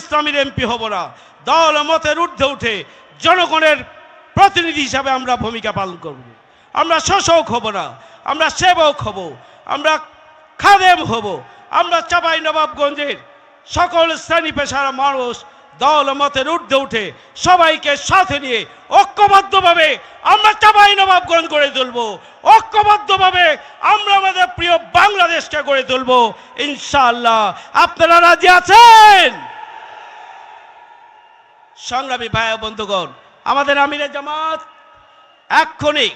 ইসলামীর এমপি হব না, দল মতের ঊর্ধ্বে উঠে জনগণের প্রতিনিধি হিসাবে আমরা ভূমিকা পালন করব। আমরা শোষক হব না, আমরা সেবক হব, আমরা খাদেম হব। আমরা চাঁপাইনবাবগঞ্জের সকল শ্রেণী পেশার মানুষ দল মতের ঊর্ধ্বে উঠে সবাইকে সাথে নিয়ে ঐক্যবদ্ধভাবে আমরা চাঁপাইনবাবগঞ্জ গড়ে তুলব। ঐক্যবদ্ধভাবে আমরা আমাদের প্রিয় বাংলাদেশকে গড়ে তুলব ইনশাআল্লাহ। আপনারা রাজি আছেন? সংগ্রামী ভাই ও বন্ধুগণ, আমাদের আমিরে জামাত এক্ষুনি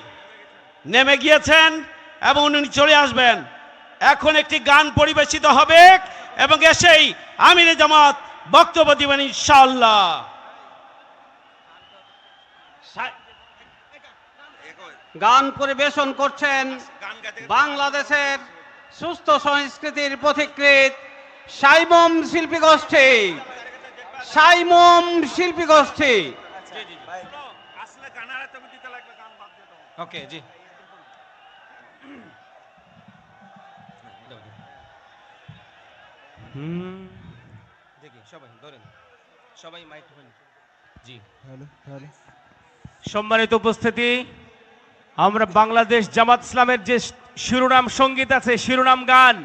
নেমে গিয়েছেন এবং উনি চলে আসবেন। এখন একটি গান পরিবেশিত হবে এবং এসেই আমিরে জামাত বক্তব্য দিবেন ইনশাআল্লাহ। গান পরিবেশন করছেন বাংলাদেশের সুস্থ সংস্কৃতির পথিকৃৎ সাইমম শিল্পী গোষ্ঠী। সাইমম শিল্পী গোষ্ঠী। ওকে জি। দেখি সবাই ধরেন, সবাই মাইক ধরেন। জি সম্মানিত উপস্থিতি, আমরা বাংলাদেশ জামাত ইসলামের যে শিরোনাম সঙ্গীত আছে, শিরোনাম গান,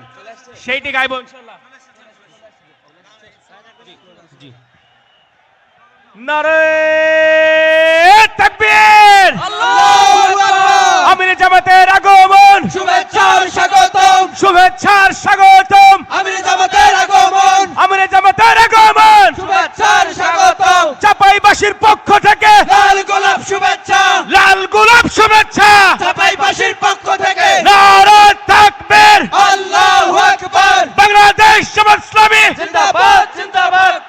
সেইটি গাইব ইনশাআল্লাহ। জি। নারে তাকবীর! আমিরে জামাতের আগমন, শুভেচ্ছার স্বাগতম, শুভেচ্ছার স্বাগতম, আমিরে জামাতের আগমন, আমিরে জামাতের আগমন, শুভেচ্ছার স্বাগতম, চাঁপাইবাসীর পক্ষ থেকে লাল গোলাপ শুভেচ্ছা, লাল গোলাপ শুভেচ্ছা, চাঁপাইবাসীর পক্ষ থেকে নারে তাকবীর! আল্লাহু আকবার, বাংলাদেশ জামাত ইসলামী জিন্দাবাদ জিন্দাবাদ।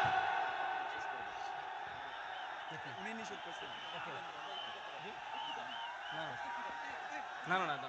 না না না